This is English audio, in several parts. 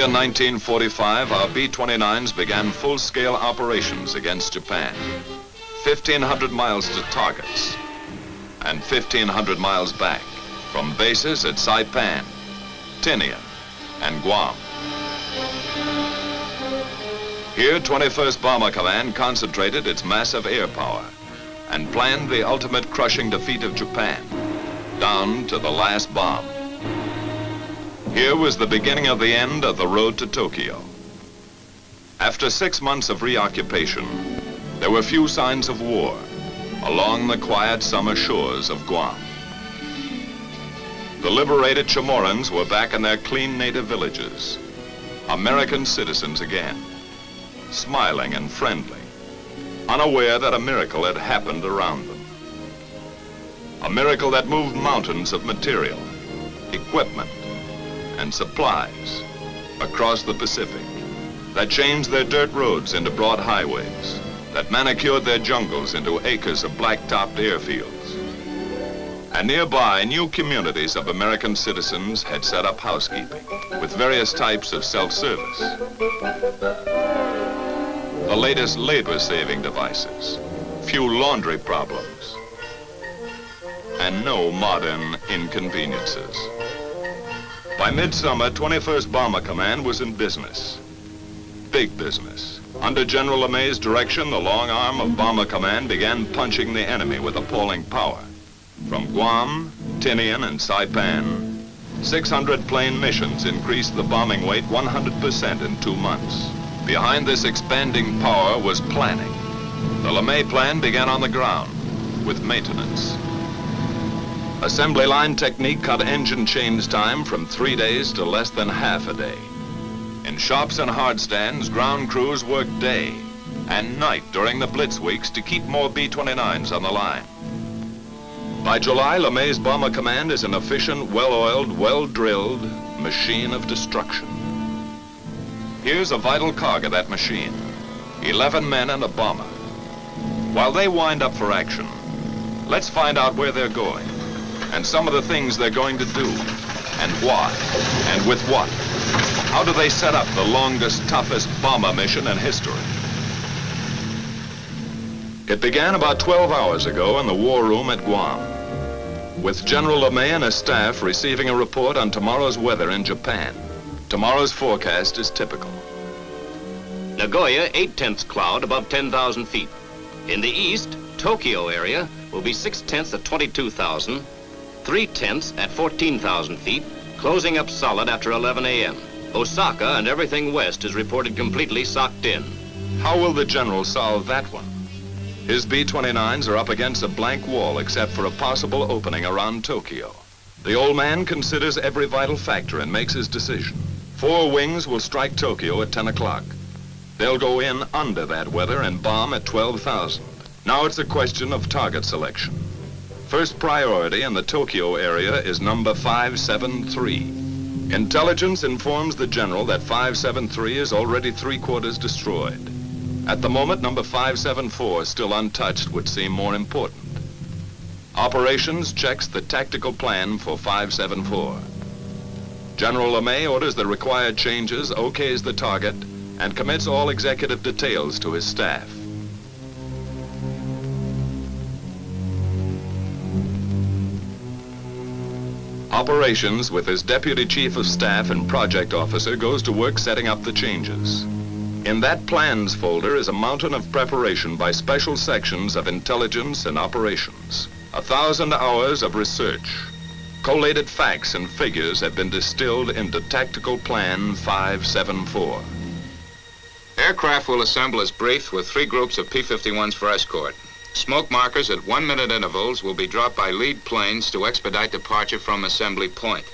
in 1945, our B-29s began full-scale operations against Japan. 1,500 miles to targets and 1,500 miles back from bases at Saipan, Tinian, and Guam. Here, 21st Bomber Command concentrated its massive air power and planned the ultimate crushing defeat of Japan, down to the last bomb. Here was the beginning of the end of the road to Tokyo. After 6 months of reoccupation, there were few signs of war along the quiet summer shores of Guam. The liberated Chamorros were back in their clean native villages, American citizens again, smiling and friendly, unaware that a miracle had happened around them. A miracle that moved mountains of material, equipment, and supplies across the Pacific, that changed their dirt roads into broad highways, that manicured their jungles into acres of black-topped airfields. And nearby, new communities of American citizens had set up housekeeping with various types of self-service. The latest labor-saving devices, few laundry problems, and no modern inconveniences. By midsummer, 21st Bomber Command was in business. Big business. Under General LeMay's direction, the long arm of Bomber Command began punching the enemy with appalling power. From Guam, Tinian, and Saipan, 600 plane missions increased the bombing weight 100% in 2 months. Behind this expanding power was planning. The LeMay plan began on the ground with maintenance. Assembly line technique cut engine change time from 3 days to less than half a day. In shops and hard stands, ground crews worked day and night during the blitz weeks to keep more B-29s on the line. By July, LeMay's Bomber Command is an efficient, well-oiled, well-drilled machine of destruction. Here's a vital cog of that machine, 11 men and a bomber. While they wind up for action, let's find out where they're going and some of the things they're going to do and why and with what. How do they set up the longest, toughest bomber mission in history? It began about 12 hours ago in the war room at Guam, with General LeMay and his staff receiving a report on tomorrow's weather in Japan. Tomorrow's forecast is typical. Nagoya, 8/10 cloud above 10,000 feet. In the east, Tokyo area will be 6/10 at 22,000, 3/10 at 14,000 feet, closing up solid after 11 a.m. Osaka and everything west is reported completely socked in. How will the general solve that one? His B-29s are up against a blank wall except for a possible opening around Tokyo. The old man considers every vital factor and makes his decision. 4 wings will strike Tokyo at 10 o'clock. They'll go in under that weather and bomb at 12,000. Now it's a question of target selection. First priority in the Tokyo area is number 573. Intelligence informs the general that 573 is already 3/4 destroyed. At the moment, number 574, still untouched, would seem more important. Operations checks the tactical plan for 574. General LeMay orders the required changes, okays the target, and commits all executive details to his staff. Operations, with his deputy chief of staff and project officer, goes to work setting up the changes. In that plans folder is a mountain of preparation by special sections of intelligence and operations. 1,000 hours of research. Collated facts and figures have been distilled into Tactical Plan 574. Aircraft will assemble as briefed with 3 groups of P-51s for escort. Smoke markers at 1-minute intervals will be dropped by lead planes to expedite departure from assembly point.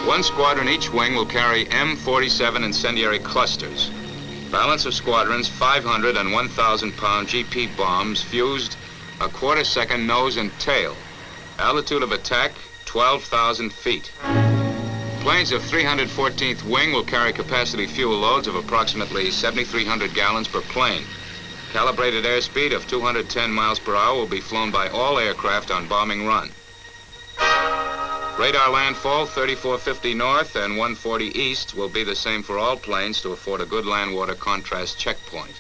1 squadron each wing will carry M47 incendiary clusters. Balance of squadrons, 500 and 1,000-pound GP bombs fused a quarter-second nose and tail. Altitude of attack, 12,000 feet. Planes of 314th Wing will carry capacity fuel loads of approximately 7,300 gallons per plane. Calibrated airspeed of 210 miles per hour will be flown by all aircraft on bombing run. Radar landfall 3450 north and 140 east will be the same for all planes to afford a good land-water contrast checkpoint.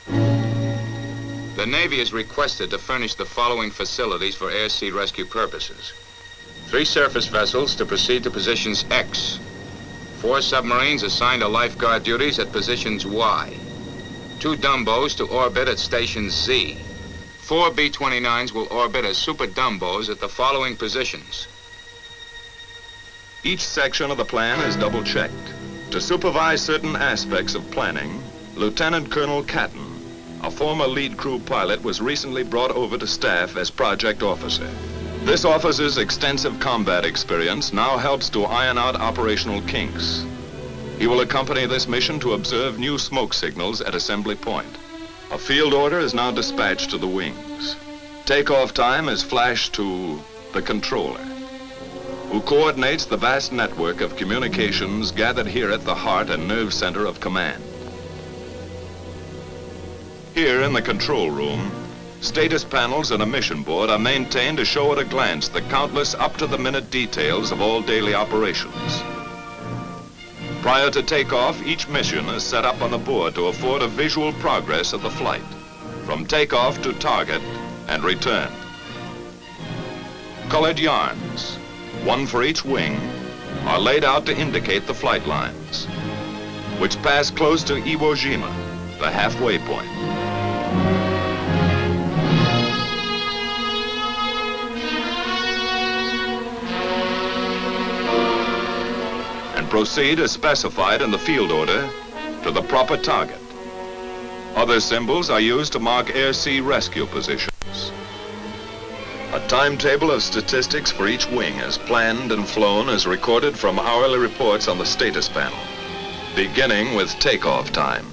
The Navy is requested to furnish the following facilities for air-sea rescue purposes. 3 surface vessels to proceed to positions X. 4 submarines assigned to lifeguard duties at positions Y. 2 Dumbos to orbit at stations Z. 4 B-29s will orbit as Super Dumbos at the following positions. Each section of the plan is double-checked. To supervise certain aspects of planning, Lieutenant Colonel Catton, a former lead crew pilot, was recently brought over to staff as project officer. This officer's extensive combat experience now helps to iron out operational kinks. He will accompany this mission to observe new smoke signals at assembly point. A field order is now dispatched to the wings. Takeoff time is flashed to the controller, who coordinates the vast network of communications gathered here at the heart and nerve center of command. Here in the control room, status panels and a mission board are maintained to show at a glance the countless up-to-the-minute details of all daily operations. Prior to takeoff, each mission is set up on the board to afford a visual progress of the flight, from takeoff to target and return. Colored yarns, one for each wing, are laid out to indicate the flight lines, which pass close to Iwo Jima, the halfway point. And proceed as specified in the field order to the proper target. Other symbols are used to mark air-sea rescue positions. A timetable of statistics for each wing is planned and flown as recorded from hourly reports on the status panel, beginning with takeoff time.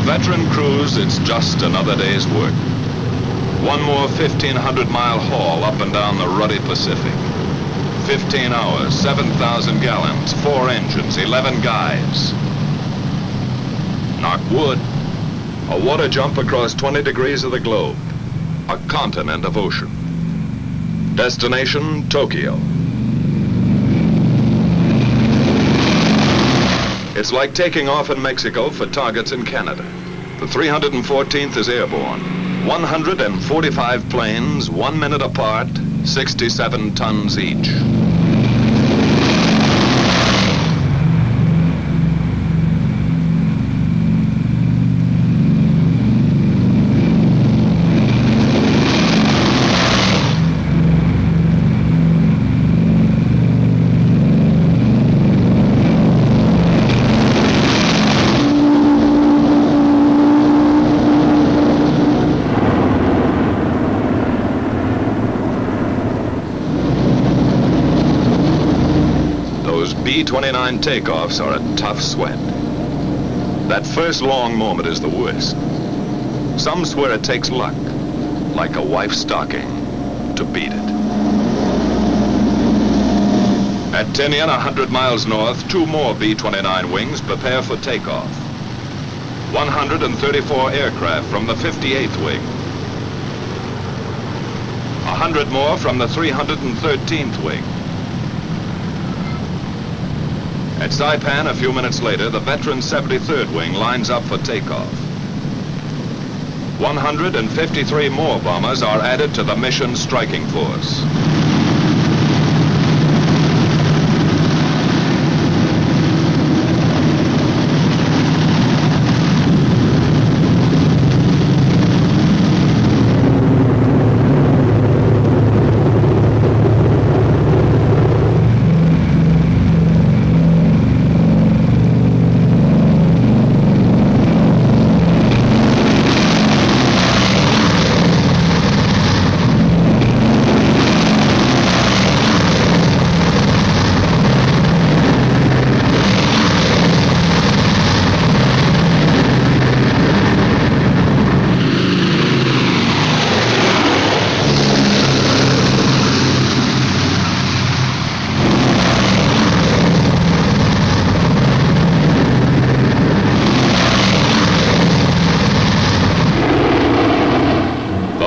Veteran crews, it's just another day's work. One more 1,500-mile haul up and down the ruddy Pacific. 15 hours, 7,000 gallons, 4 engines, 11 guys. Knock wood. A water jump across 20 degrees of the globe. A continent of ocean. Destination, Tokyo. It's like taking off in Mexico for targets in Canada. The 314th is airborne. 145 planes, 1 minute apart, 67 tons each. B-29 takeoffs are a tough sweat. That first long moment is the worst. Some swear it takes luck, like a wife's stocking, to beat it. At Tinian, 100 miles north, 2 more B-29 wings prepare for takeoff. 134 aircraft from the 58th wing. 100 more from the 313th wing. At Saipan, a few minutes later, the veteran 73rd wing lines up for takeoff. 153 more bombers are added to the mission striking force.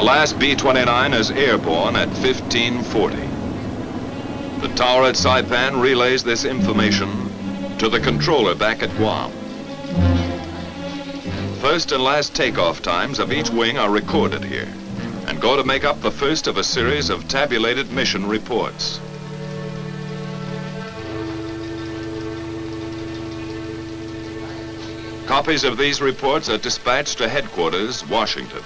The last B-29 is airborne at 1540. The tower at Saipan relays this information to the controller back at Guam. First and last takeoff times of each wing are recorded here and go to make up the first of a series of tabulated mission reports. Copies of these reports are dispatched to headquarters, Washington,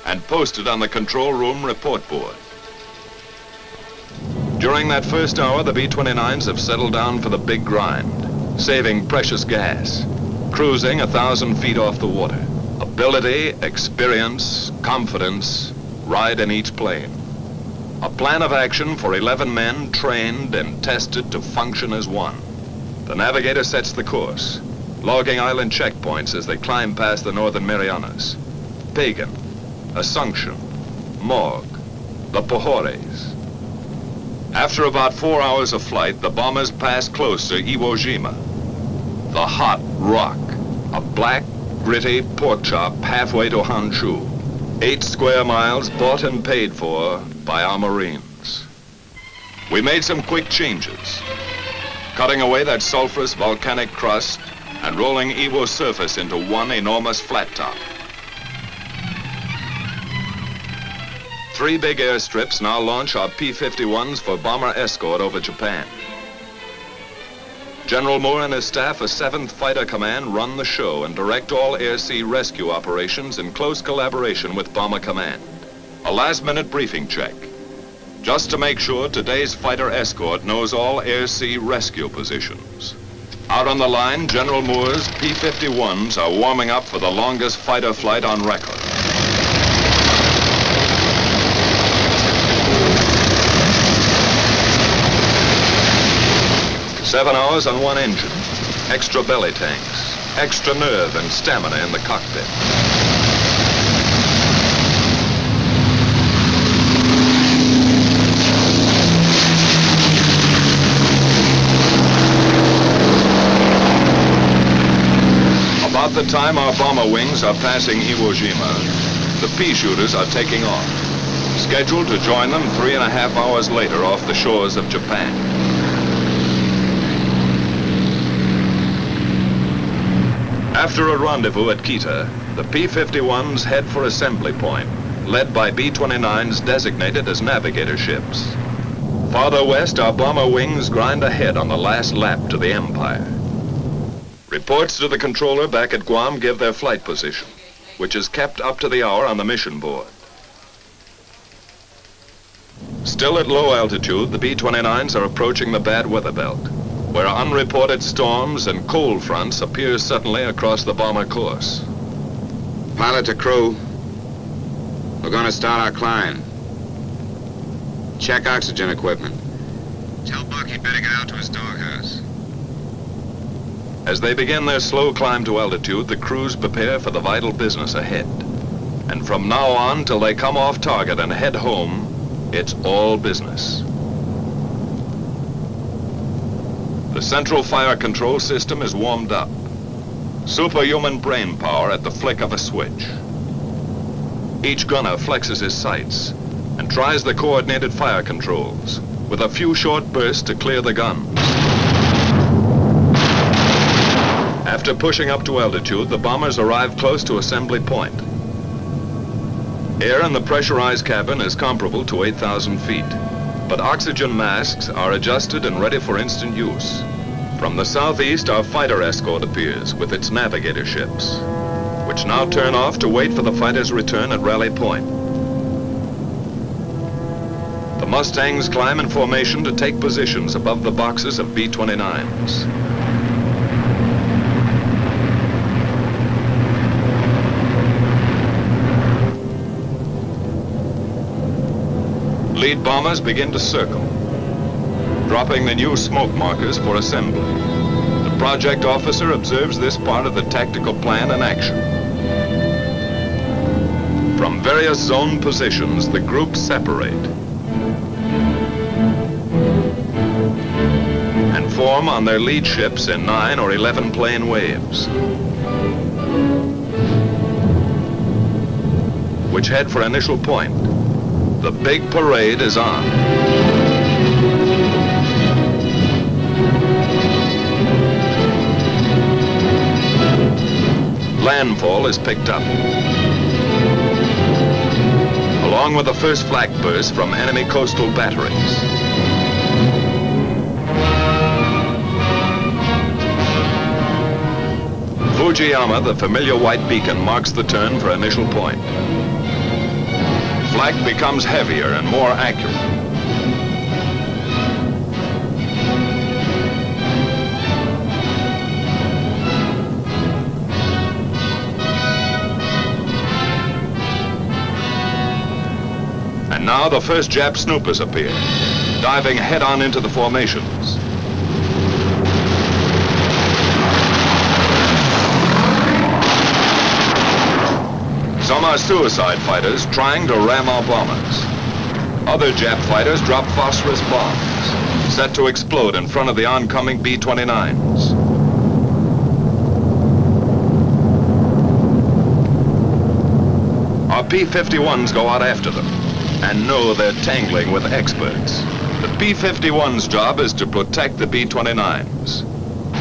and posted on the control room report board. During that first hour, the B-29s have settled down for the big grind, saving precious gas, cruising 1,000 feet off the water. Ability, experience, confidence ride in each plane. A plan of action for 11 men trained and tested to function as one. The navigator sets the course, logging island checkpoints as they climb past the Northern Marianas. Pagan, Assumption, Morgue, the Pohores. After about 4 hours of flight, the bombers pass close to Iwo Jima, the hot rock, a black, gritty pork chop halfway to Honshu. 8 square miles bought and paid for by our Marines. We made some quick changes, cutting away that sulfurous volcanic crust and rolling Iwo's surface into one enormous flat top. 3 big airstrips now launch our P-51s for bomber escort over Japan. General Moore and his staff of 7th Fighter Command run the show and direct all air-sea rescue operations in close collaboration with Bomber Command. A last-minute briefing check, just to make sure today's fighter escort knows all air-sea rescue positions. Out on the line, General Moore's P-51s are warming up for the longest fighter flight on record. Seven hours on one engine, extra belly tanks, extra nerve and stamina in the cockpit. About the time our bomber wings are passing Iwo Jima, the pea shooters are taking off, scheduled to join them 3.5 hours later off the shores of Japan. After a rendezvous at Kita, the P-51s head for assembly point, led by B-29s designated as navigator ships. Farther west, our bomber wings grind ahead on the last lap to the Empire. Reports to the controller back at Guam give their flight position, which is kept up to the hour on the mission board. Still at low altitude, the B-29s are approaching the bad weather belt, where unreported storms and cold fronts appear suddenly across the bomber course. Pilot to crew, we're going to start our climb. Check oxygen equipment. Tell Buck he better get out to his doghouse. As they begin their slow climb to altitude, the crews prepare for the vital business ahead. And from now on till they come off target and head home, it's all business. The central fire control system is warmed up. Superhuman brain power at the flick of a switch. Each gunner flexes his sights and tries the coordinated fire controls with a few short bursts to clear the guns. After pushing up to altitude, the bombers arrive close to assembly point. Air in the pressurized cabin is comparable to 8,000 feet. But oxygen masks are adjusted and ready for instant use. From the southeast, our fighter escort appears with its navigator ships, which now turn off to wait for the fighters' return at Rally Point. The Mustangs climb in formation to take positions above the boxes of B-29s. Lead bombers begin to circle, dropping the new smoke markers for assembly. The project officer observes this part of the tactical plan in action. From various zone positions, the groups separate and form on their lead ships in 9 or 11 plane waves. which head for initial point. The big parade is on. Landfall is picked up, along with the first flak burst from enemy coastal batteries. Fujiyama, the familiar white beacon, marks the turn for initial point. Flak becomes heavier and more accurate. And now the first Jap snoopers appear, diving head-on into the formations. Some are suicide fighters trying to ram our bombers. Other Jap fighters drop phosphorus bombs, set to explode in front of the oncoming B-29s. Our P-51s go out after them and know they're tangling with experts. The P-51's job is to protect the B-29s.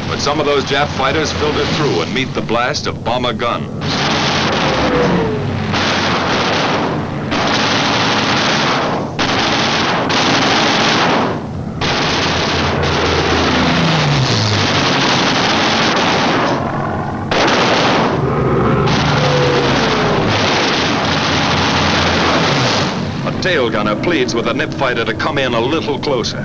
But some of those Jap fighters filter through and meet the blast of bomber guns. Tail gunner pleads with a nip fighter to come in a little closer.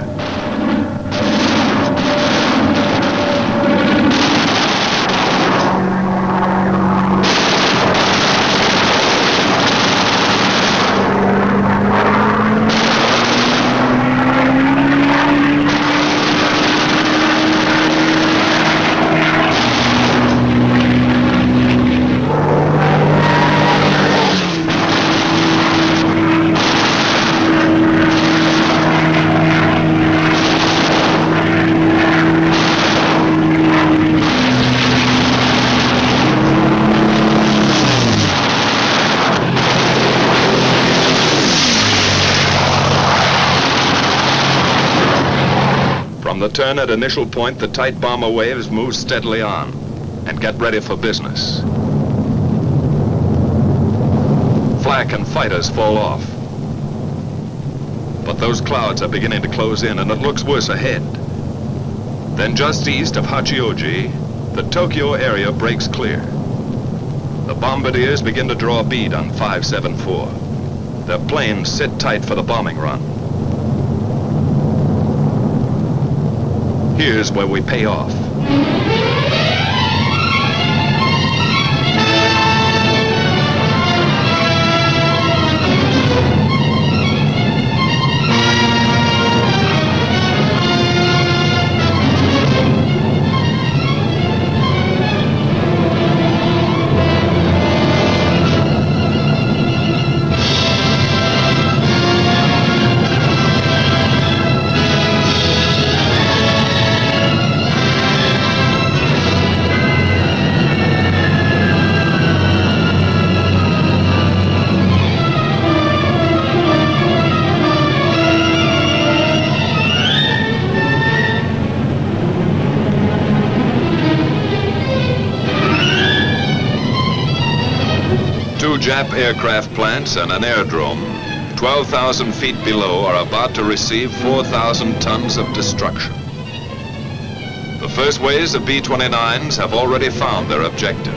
From the turn at initial point, the tight bomber waves move steadily on and get ready for business. Flak and fighters fall off. But those clouds are beginning to close in, and it looks worse ahead. Then just east of Hachioji, the Tokyo area breaks clear. The bombardiers begin to draw a bead on 574. Their planes sit tight for the bombing run. Here's where we pay off. Two Jap aircraft plants and an aerodrome, 12,000 feet below, are about to receive 4,000 tons of destruction. The first waves of B-29s have already found their objective.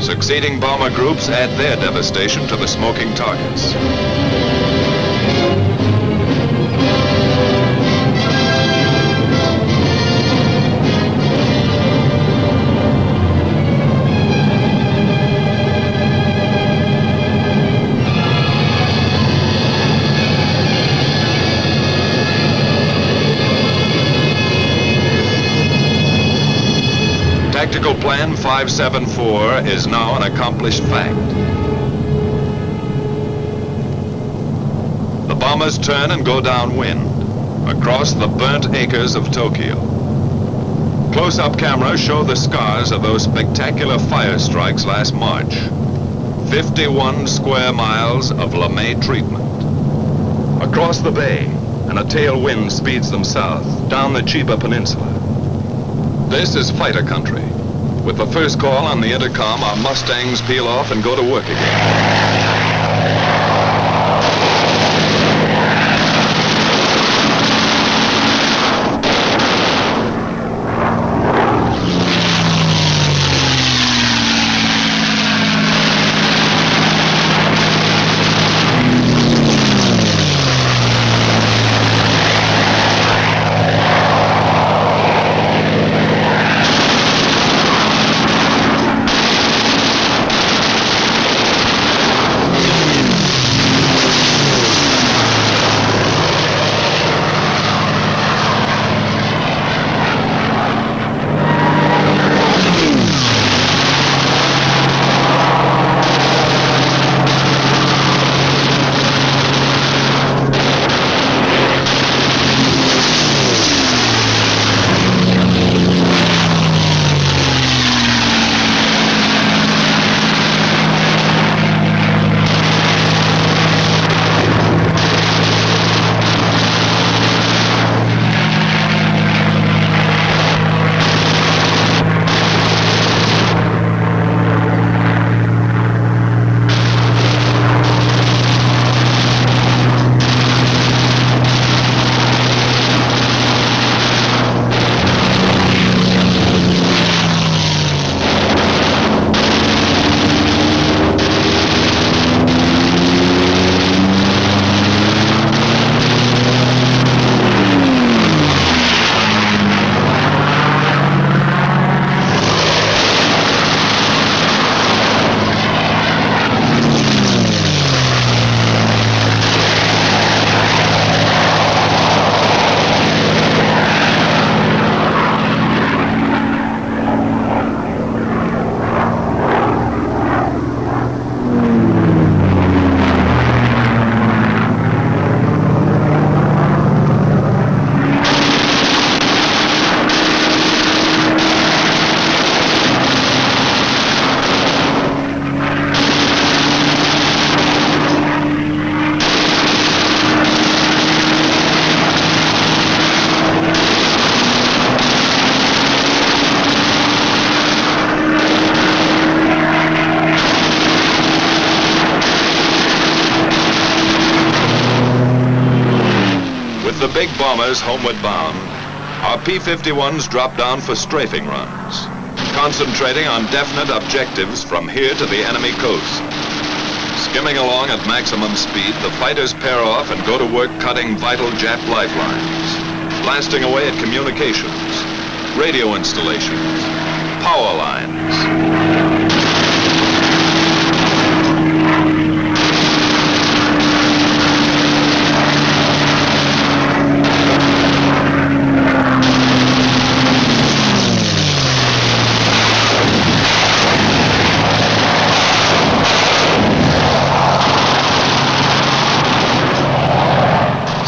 Succeeding bomber groups add their devastation to the smoking targets. Tactical Plan 574 is now an accomplished fact. bombers turn and go downwind, across the burnt acres of Tokyo. Close-up cameras show the scars of those spectacular fire strikes last March. 51 square miles of LeMay treatment. Across the bay, and a tailwind speeds them south, down the Chiba Peninsula. This is fighter country. With the first call on the intercom, our Mustangs peel off and go to work again. The big bombers homeward bound, our P-51s drop down for strafing runs, concentrating on definite objectives from here to the enemy coast. Skimming along at maximum speed, the fighters pair off and go to work cutting vital Jap lifelines, blasting away at communications, radio installations, power lines.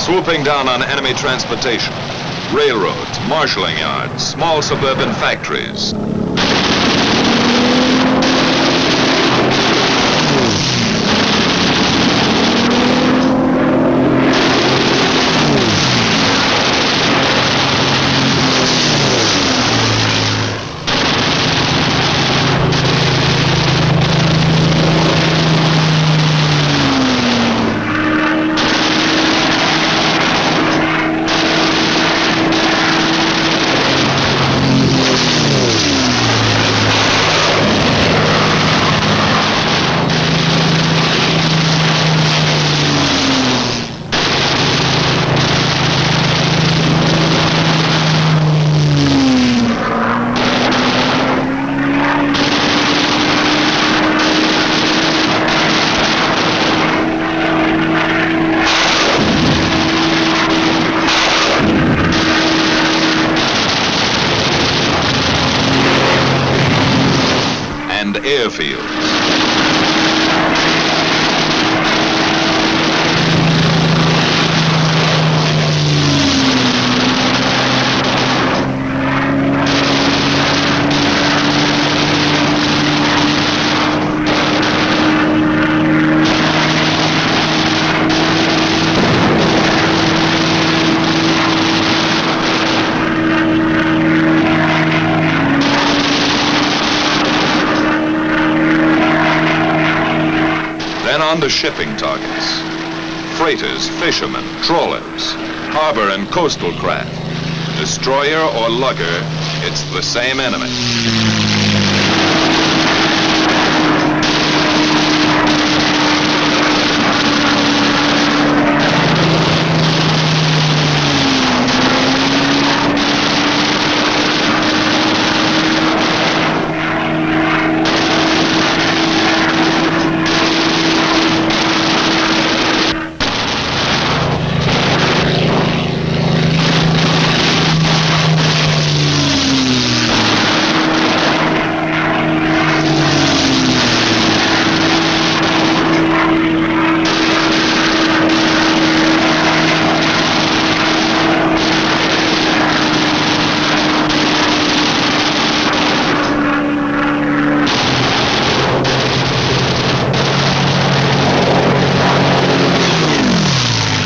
Swooping down on enemy transportation, railroads, marshalling yards, small suburban factories. Airfields. on to shipping targets. Freighters, fishermen, trawlers, harbor and coastal craft. Destroyer or lugger, it's the same enemy.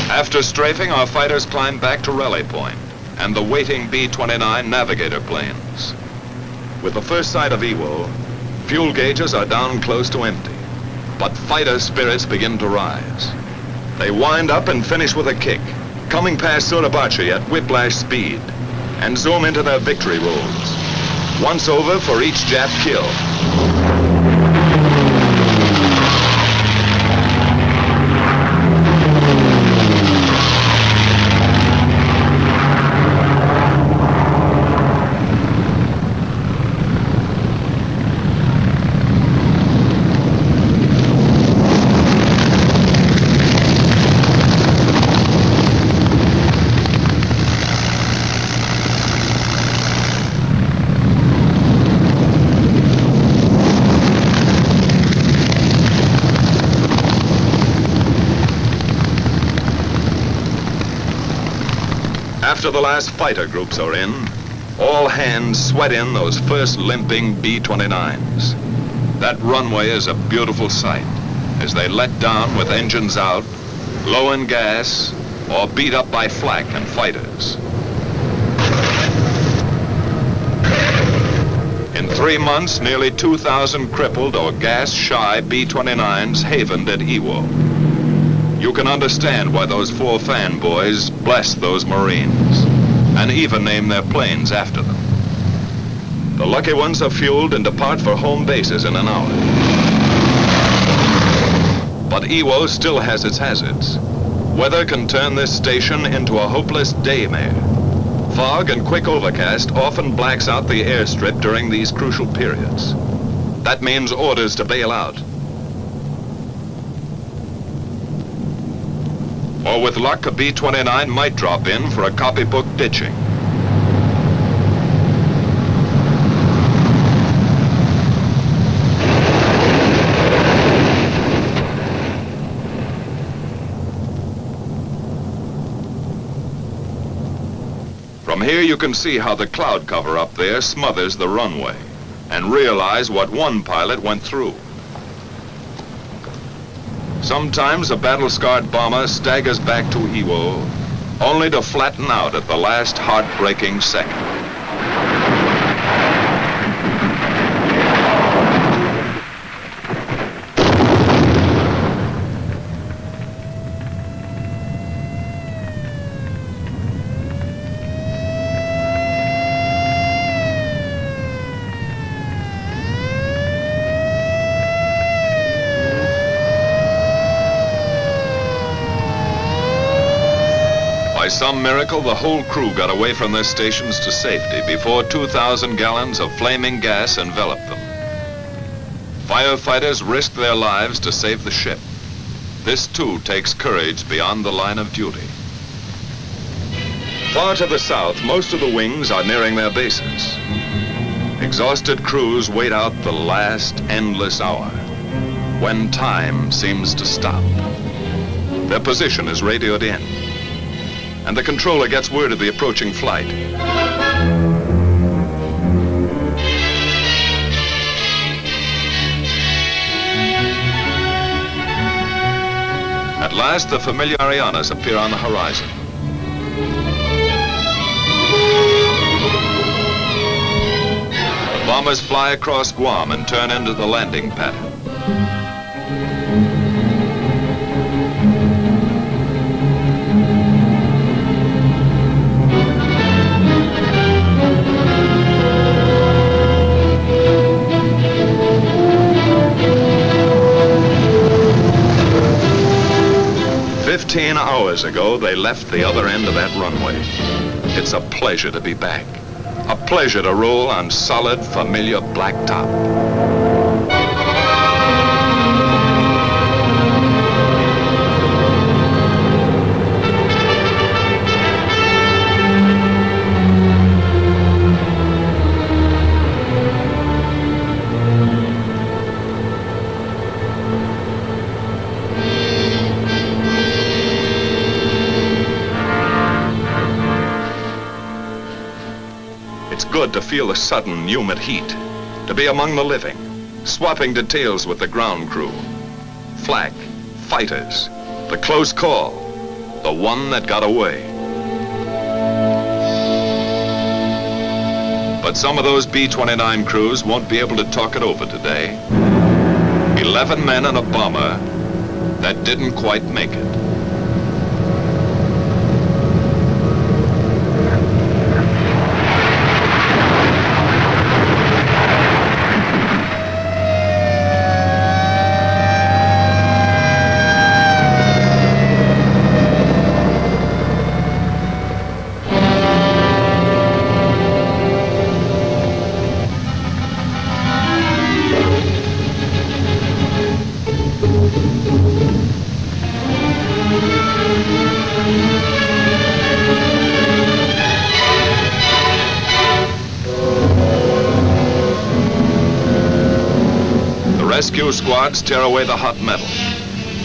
After strafing, our fighters climbed back to Raleigh Point and the waiting B-29 Navigator planes. With the first sight of Iwo, fuel gauges are down close to empty, but fighter spirits begin to rise. They wind up and finish with a kick, coming past Suribachi at whiplash speed, and zoom into their victory rolls. Once over for each Jap kill. After the last fighter groups are in, all hands sweat in those first limping B-29s. That runway is a beautiful sight as they let down with engines out, low in gas, or beat up by flak and fighters. In 3 months, nearly 2,000 crippled or gas-shy B-29s havened at Iwo. You can understand why those 4 fanboys blessed those Marines and even named their planes after them. The lucky ones are fueled and depart for home bases in an hour. But Iwo still has its hazards. Weather can turn this station into a hopeless daymare. Fog and quick overcast often blacks out the airstrip during these crucial periods. That means orders to bail out. Or with luck, a B-29 might drop in for a copybook ditching. From here you can see how the cloud cover up there smothers the runway and realize what one pilot went through. Sometimes a battle-scarred bomber staggers back to Iwo, only to flatten out at the last heartbreaking second. By some miracle, the whole crew got away from their stations to safety before 2,000 gallons of flaming gas enveloped them. Firefighters risked their lives to save the ship. This, too, takes courage beyond the line of duty. Far to the south, most of the wings are nearing their bases. Exhausted crews wait out the last endless hour, when time seems to stop. Their position is radioed in, and the controller gets word of the approaching flight. At last, the familiar Arianas appear on the horizon. The bombers fly across Guam and turn into the landing pattern. 15 hours ago, they left the other end of that runway. It's a pleasure to be back. A pleasure to roll on solid, familiar blacktop. It's good to feel the sudden, humid heat, to be among the living, swapping details with the ground crew. Flak, fighters, the close call, the one that got away. But some of those B-29 crews won't be able to talk it over today. 11 men and a bomber that didn't quite make it. Rescue squads tear away the hot metal.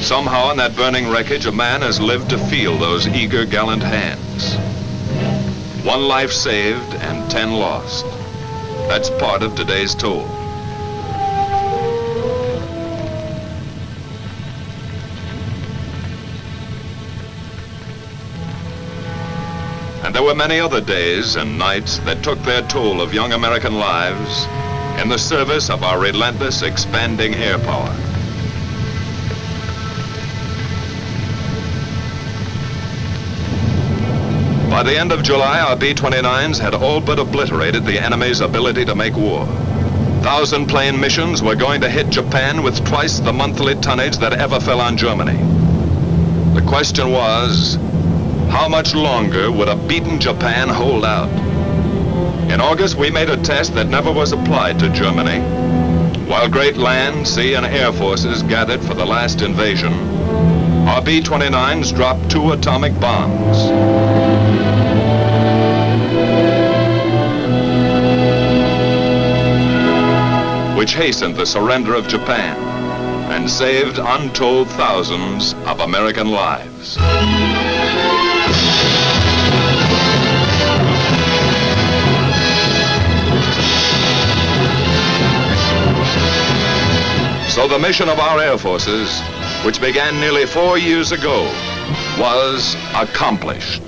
Somehow in that burning wreckage, a man has lived to feel those eager, gallant hands. 1 life saved and 10 lost. That's part of today's toll. And there were many other days and nights that took their toll of young American lives in the service of our relentless, expanding air power. By the end of July, our B-29s had all but obliterated the enemy's ability to make war. 1,000-plane missions were going to hit Japan with twice the monthly tonnage that ever fell on Germany. The question was, how much longer would a beaten Japan hold out? In August, we made a test that never was applied to Germany. While great land, sea, and air forces gathered for the last invasion, our B-29s dropped 2 atomic bombs. Which hastened the surrender of Japan and saved untold thousands of American lives. So the mission of our air forces, which began nearly 4 years ago, was accomplished.